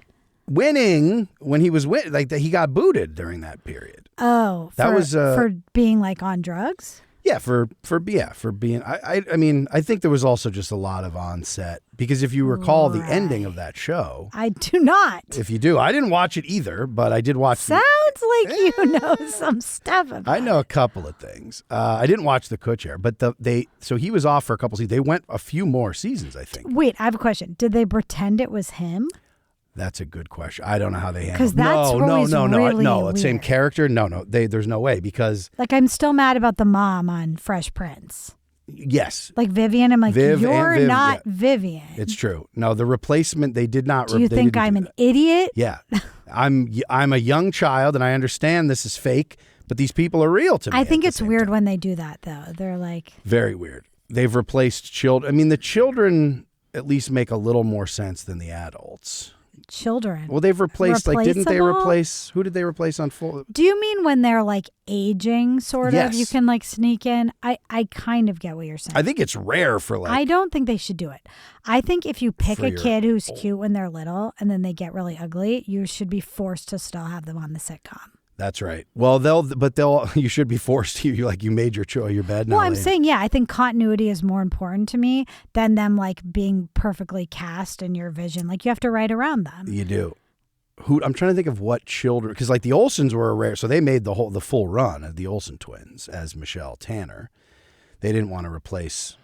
Winning when he was he got booted during that period. Oh, for being on drugs. Yeah, for being. I mean, I think there was also just a lot of on-set because if you recall the ending of that show, I do not. If you do, I didn't watch it either, but I did watch. Sounds like you know some stuff about I know a couple of things. I didn't watch the Kutcher, but so he was off for a couple seasons. They went a few more seasons, I think. Wait, I have a question. Did they pretend it was him? That's a good question. I don't know how they handle. Because that's really weird. Same character. No. There's no way because I'm still mad about the mom on Fresh Prince. Yes. Vivian. I'm Viv you're Viv, not yeah. Vivian. It's true. No, the replacement they did not. Do you think I'm an idiot? Yeah, I'm a young child and I understand this is fake, but these people are real to me. I think it's weird when they do that though. They're very weird. They've replaced children. I mean, the children at least make a little more sense than the adults. Children. Well, they've replaced, didn't they replace, who did they replace on full? Do you mean when they're aging, sort of? Yes. You can sneak in? I kind of get what you're saying. I think it's rare for I don't think they should do it. I think if you pick a kid who's cute when they're little and then they get really ugly, you should be forced to still have them on the sitcom. That's right. Well, you should be forced to, you made your choice, your bed now. Well, I'm saying, I think continuity is more important to me than them being perfectly cast in your vision. You have to write around them. You do. I'm trying to think of what children, because the Olsens were a rare, so they made the full run of the Olsen twins as Michelle Tanner. They didn't want to replace.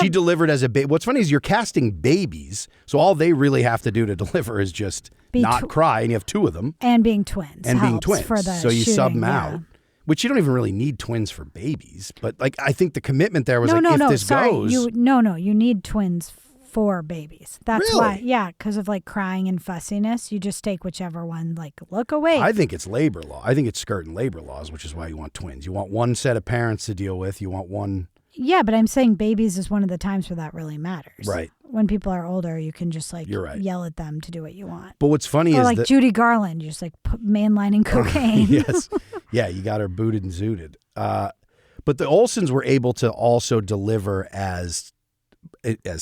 She delivered as a baby. What's funny is you're casting babies, so all they really have to do to deliver is just not cry, and you have two of them. And being twins. For the so you shooting, sub them out, which you don't even really need twins for babies. But I think the commitment there was goes. You need twins for babies. That's really? why, because of crying and fussiness, you just take whichever one, look away. I think it's labor law. I think it's skirting labor laws, which is why you want twins. You want one set of parents to deal with. You want one. Yeah, but I'm saying babies is one of the times where that really matters. Right. When people are older, you can just You're right. yell at them to do what you want. But what's funny is that Judy Garland, just mainlining cocaine. Yes. Yeah, you got her booted and zooted. But the Olsens were able to also deliver as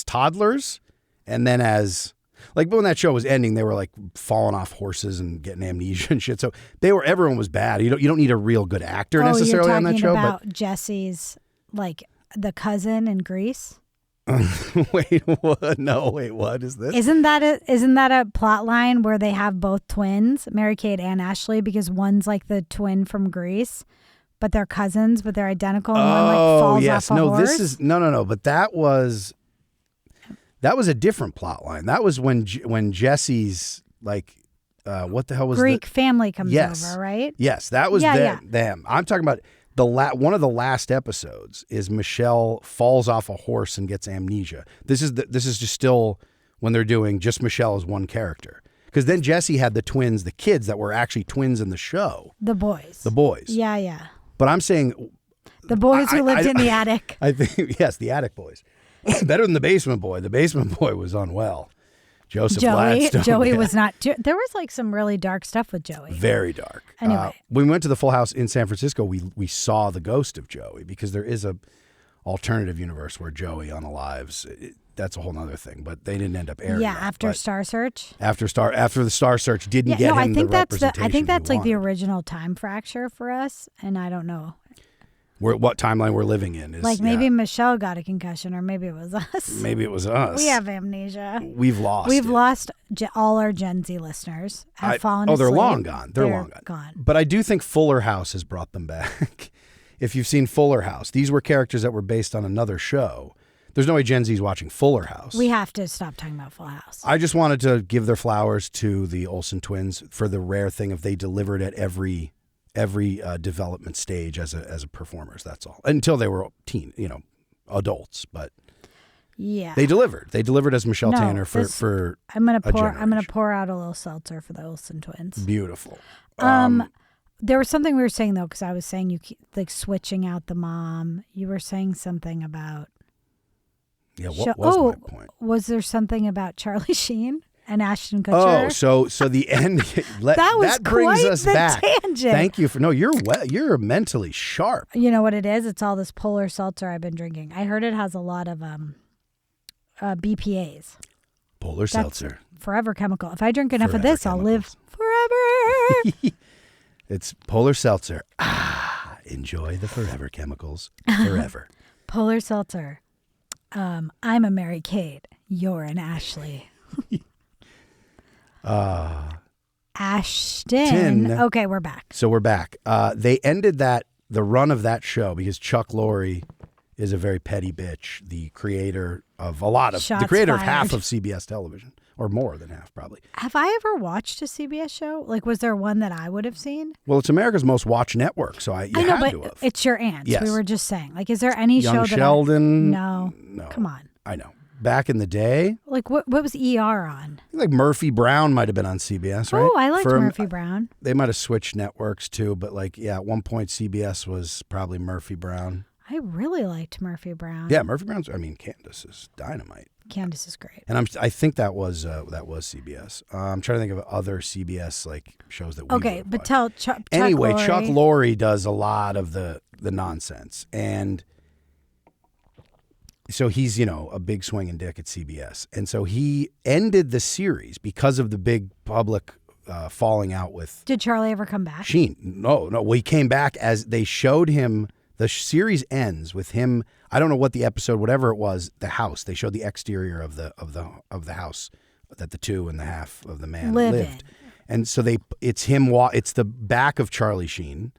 toddlers and then as when that show was ending, they were falling off horses and getting amnesia and shit. So everyone was bad. You don't need a real good actor necessarily on that show. You're talking about Jesse's the cousin in Greece? Wait, what? No, wait, what is this? Isn't that a plot line where they have both twins, Mary-Kate and Ashley, because one's the twin from Greece, but they're cousins, but they're identical, and one falls off a horse? This is no, but that was a different plot line. That was when Jesse's what the hell was Greek family comes over, right? Yes, that was them. I'm talking about one of the last episodes is Michelle falls off a horse and gets amnesia. This is just still when they're doing just Michelle as one character. Because then Jesse had the twins, the kids that were actually twins in the show. The boys. Yeah. But I'm saying the boys who lived in the attic. I think yes, the attic boys. Better than the basement boy. The basement boy was unwell. Gladstone. Joey was not. There was some really dark stuff with Joey. Very dark. Anyway, when we went to the Full House in San Francisco, we saw the ghost of Joey because there is a alternative universe where Joey unalives. That's a whole nother thing, but they didn't end up airing. Yeah, that. after But Star Search. after the Star Search didn't get him I think the that's representation. I think that's he like the wanted. original time fracture for us, and I don't know. What timeline we're living in is Like maybe Michelle got a concussion, or maybe it was us. maybe it was us. We have amnesia. We've lost. We've it. lost all our Gen Z listeners. Have fallen asleep. they're long gone. They're long gone. But I do think Fuller House has brought them back. If you've seen Fuller House, these were characters that were based on another show. There's no way Gen Z's watching Fuller House. We have to stop talking about Full House. I just wanted to give their flowers to the Olsen twins for the rare thing of they delivered at every development stage as a performers. That's all. Until they were adults, but Yeah. they delivered. They delivered as Michelle No, Tanner for I'm gonna a generation. pour out a little seltzer for the Olsen twins. Beautiful. There was something we were saying though, because I was saying you keep, like switching out the mom. You were saying something about. Yeah, what was my point? Was there something about Charlie Sheen and Ashton Kutcher? Oh, so the end. that brings quite us the back. tangent. Thank you for you're mentally sharp. You know what it is? It's all this polar seltzer I've been drinking. I heard it has a lot of BPAs. Polar seltzer. Forever chemical. If I drink enough of Forever this, I'll live chemicals. forever. It's polar seltzer. Enjoy the forever chemicals forever. Polar seltzer. I'm a Mary Kate. You're an Ashley. Ashton. Okay, we're back. So we're back. They ended the run of that show because Chuck Lorre is a very petty bitch, the creator of Shots of fired. half of CBS television, or more than half probably. Have I ever watched a CBS show? Like, was there one that I would have seen? Well, it's America's most watched network, so I know, but to have. it's your aunt. Yes. We were just saying. Like, is there any Young show Sheldon. No. Come on. I know. Back in the day, Like, what was ER on? I think like Murphy Brown might have been on CBS, right? Oh, I liked Murphy Brown. They might have switched networks too, but at one point CBS was probably Murphy Brown. I really liked Murphy Brown. Yeah, Murphy Brown's. Candace is dynamite. Candace is great. And I think that was CBS. I'm trying to think of other CBS shows that we Okay, would but watch. tell Chuck Anyway, Lorre. Chuck Lorre does a lot of the nonsense, and so he's a big swinging dick at CBS, and so he ended the series because of the big public falling out with. Did Charlie ever come back? Sheen. No. Well, he came back as they showed him. The series ends with him. I don't know what the episode, whatever it was. The house. They showed the exterior of the house that the 2.5 of the man lived. And so it's him. It's the back of Charlie Sheen,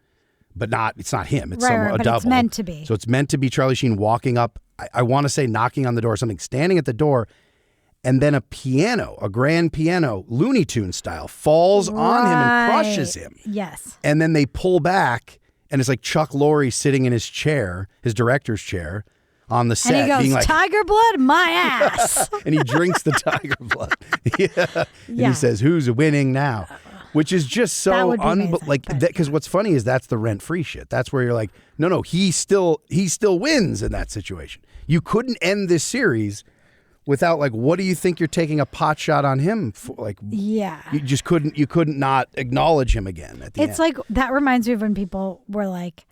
but it's not him. It's a but double. it's meant to be. So it's meant to be Charlie Sheen walking up. I want to say knocking on the door or something, standing at the door. And then a grand piano, Looney Tunes style, falls on him and crushes him. Yes. And then they pull back, and it's like Chuck Lorre sitting in his chair, his director's chair, on the set, And he goes, being like, "Tiger blood, my ass." and he drinks the tiger blood. Yeah. And Yeah. he says, "Who's winning now?" Which is just That so would be amazing, but- because what's funny is that's the rent-free shit. That's where you're like, no, he still wins in that situation. You couldn't end this series without what do you think you're taking a pot shot on him for? Yeah. You just couldn't not acknowledge him again at the end. It's like, that reminds me of when people were like,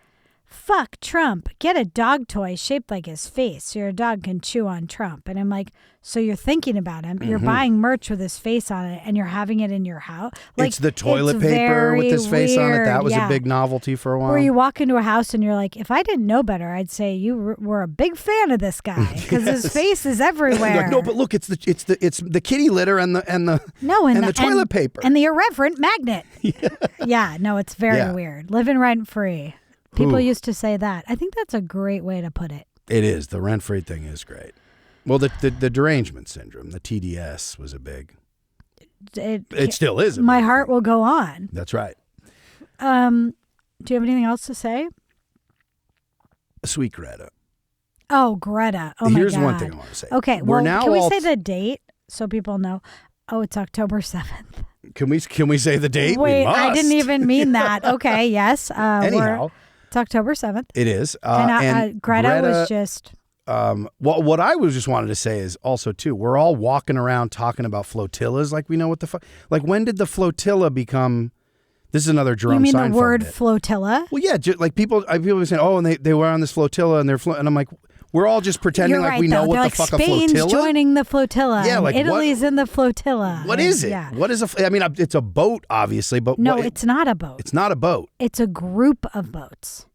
"Fuck Trump, get a dog toy shaped like his face so your dog can chew on Trump." And I'm like, so you're thinking about him, you're buying merch with his face on it, and you're having it in your house. It's the toilet paper with his face on it. That was a big novelty for a while. Or you walk into a house and you're like, if I didn't know better, I'd say you were a big fan of this guy because his face is everywhere. Like, no, but look, it's the kitty litter and the toilet paper and the irreverent magnet. Yeah, no, it's very weird. Living rent free. People used to say that. I think that's a great way to put it. It is. The rent-free thing is great. Well, the derangement syndrome, the TDS, was a big. It still is. My heart will go on. That's right. Do you have anything else to say? Sweet Greta. Oh, Greta. Oh, my God. Here's one thing I want to say. Okay, We're well, now can we all say the date so people know? Oh, it's October 7th. Can we say the date? Wait, We must. I didn't even mean that. Okay, yes. Anyhow. It's October 7th. It is. And Greta was just... what I was just wanted to say is also, too, we're all walking around talking about flotillas like we know what the fuck. Like, when did the flotilla become... This is another Jerome You mean Seinfeld the word bit. flotilla? Well, yeah, like people were saying, oh, and they were on this flotilla and they're and I'm like, We're all just pretending You're like right, we know though. what They're the like, fuck Spain's a flotilla. joining the flotilla. Yeah, and like what- Italy's in the flotilla. What is it? Yeah. What is I mean, it's a boat, obviously, but No, what, it's not a boat. It's not a boat. It's a group of boats.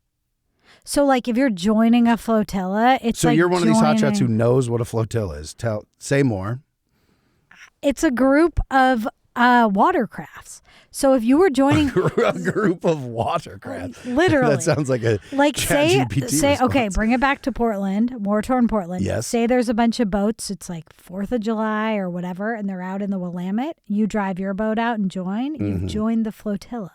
So, like, if you're joining a flotilla, it's So like you're one of these hotshots who joining- knows what a flotilla is. Say more. It's a group of watercrafts. So if you were joining, A group of watercrafts. literally, That sounds like a like ChatGPT say okay, response. bring it back to Portland, war-torn Portland. Yes. Say there's a bunch of boats. It's like 4th of July or whatever, and they're out in the Willamette. You drive your boat out and join. You've joined the flotilla.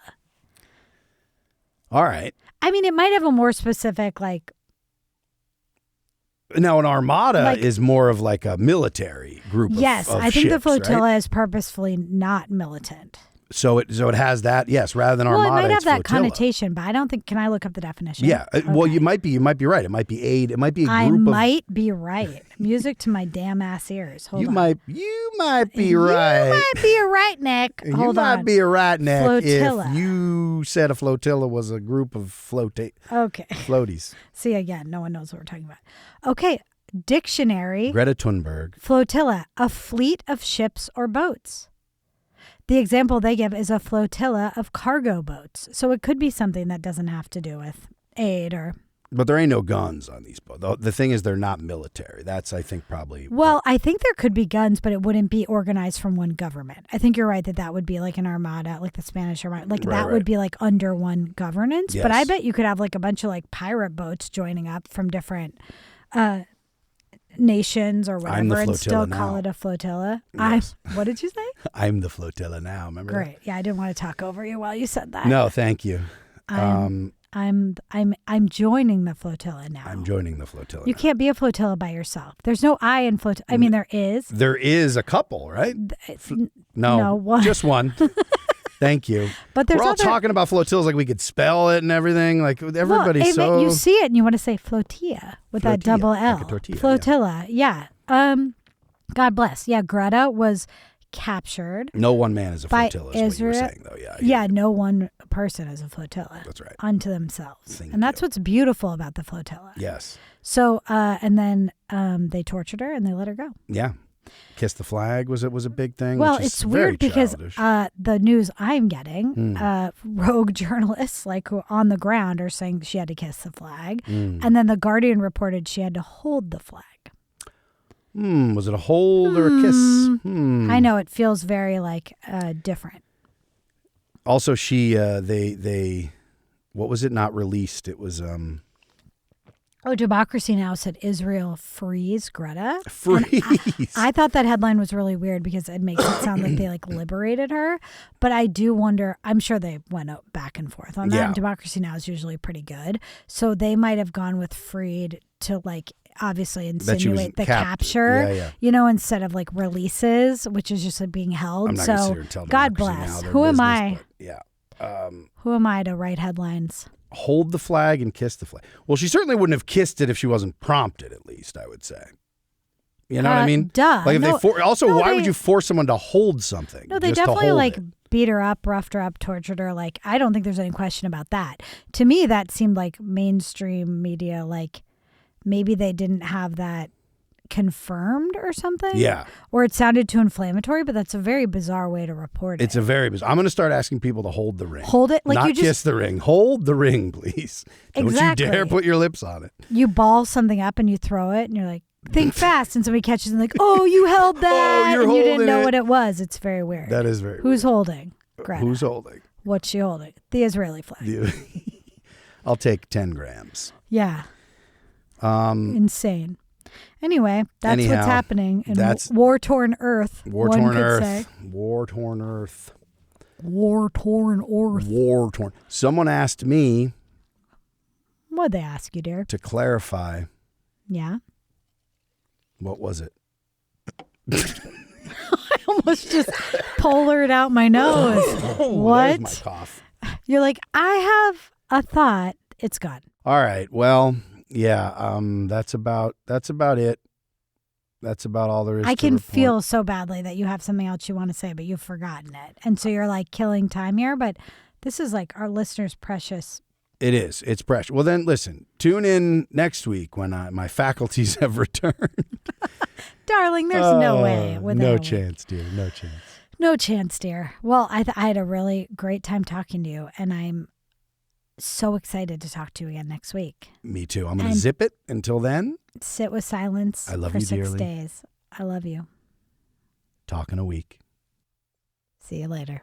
All right. I mean, it might have a more specific, like, Now, an armada Like- is more of like a military group yes, of I think the ships, flotilla right? is purposefully not militant. So it has that, yes, rather than Well, armada, it might have it's that flotilla. connotation, but I don't think. Can I look up the definition? Yeah. Well, Okay. you might be right. It might be aid. It might be a I group of. might be right. Music to my damn ass ears. Hold You on. might be right. You might be right, Nick. You Hold might on. be right, Nick, Flotilla. if you said a flotilla was a group of Okay. floaties. See, again, no one knows what we're talking about. Okay. Dictionary. Greta Thunberg. Flotilla, a fleet of ships or boats. The example they give is a flotilla of cargo boats. So it could be something that doesn't have to do with aid or... But there ain't no guns on these boats. The thing is, they're not military. That's, I think, probably. Well, I think there could be guns, but it wouldn't be organized from one government. I think you're right that would be like an armada, like the Spanish armada. Like that Right. would be like under one governance. But I Yes. bet you could have like a bunch of like pirate boats joining up from different nations or I'm the whatever and still flotilla call now. it a flotilla. Yes. What did you say? I'm the flotilla now. Remember? that? Great. Yeah, I didn't want to talk over you while you said that. No, thank you. I'm joining the flotilla now. I'm joining the flotilla. You now. can't be a flotilla by yourself. There's no I in flotilla. I mean, there is. There is a couple, right? No, no, one. just one. Thank you. But there's We're all other. talking about flotillas like we could spell it and everything. Like everybody's well, so. you see it and you want to say flotilla with that Flotilla, double like L. a tortilla, yeah. Flotilla, yeah. God bless. Yeah, Greta was captured No one man is a by flotilla. Is what you were Israel. saying, though. Yeah. Yeah, no one person is a flotilla. That's right. Unto themselves. Thank And that's you. what's beautiful about the flotilla. Yes. So, and then they tortured her and they let her go. Yeah. Kiss the flag was a big thing. Well, which is it's very weird because childish. the news I'm getting, rogue journalists like who are on the ground are saying she had to kiss the flag, and then the Guardian reported she had to hold the flag. Was it a hold or a kiss? I know it feels very like different. Also, they what was it? Not released. It was Oh, Democracy Now! Said Israel frees Greta. freeze. I thought that headline was really weird because it makes it sound like they like liberated her. But I do wonder, I'm sure they went back and forth on that. Yeah. And Democracy Now! Is usually pretty good. So they might have gone with freed to like obviously That she was insinuate the captive. capture, Yeah. you know, instead of like releases, which is just like being held. I'm not gonna sit So here and tell God Democracy bless. Now! their Who am business, I? but yeah. Who am I to write headlines? Hold the flag and kiss the flag. Well, she certainly wouldn't have kissed it if she wasn't prompted, at least, I would say. You know what I mean? Duh. Like if No, also, why they- would you force someone to hold something? No, they just to definitely hold like it? beat her up, roughed her up, tortured her. Like, I don't think there's any question about that. To me, that seemed like mainstream media, like maybe they didn't have that confirmed or something. Yeah. Or it sounded too inflammatory, but that's a very bizarre way to report it. It's a very bizarre. I'm going to start asking people to hold the ring. Hold it like Not you just kiss the ring. Hold the ring, please. Exactly. Don't you dare put your lips on it. you ball something up and you throw it and you're like, think fast. And somebody catches it and like, oh, you held that. you're and you didn't holding know it. what it was. It's very weird. That is very Who's weird. holding? Greta. Who's holding? What's she holding? The Israeli flag. I'll take 10 grams. Yeah. Insane. Anyway, that's Anyhow, what's happening in that's- war-torn Earth. War-torn one could Earth. say. War-torn Earth. War-torn Earth. War-torn. Someone asked me What'd they ask you, dear? to clarify. Yeah. What was it? I almost just polared out my nose. There's my What? cough. You're like, I have a thought. It's gone. All right. Well, yeah. That's about it. That's about all there is. I to can report. feel so badly that you have something else you want to say, but you've forgotten it. And so you're like killing time here. But this is like our listeners' precious It is. It's precious. Well, then listen, tune in next week when my faculties have returned. Darling, there's no way. No chance, dear. No chance. No chance, dear. Well, I had a really great time talking to you, and I'm so excited to talk to you again next week. Me too. I'm going to zip it until then. Sit with silence I love for you 6 dearly. days. I love you. Talk in a week. See you later.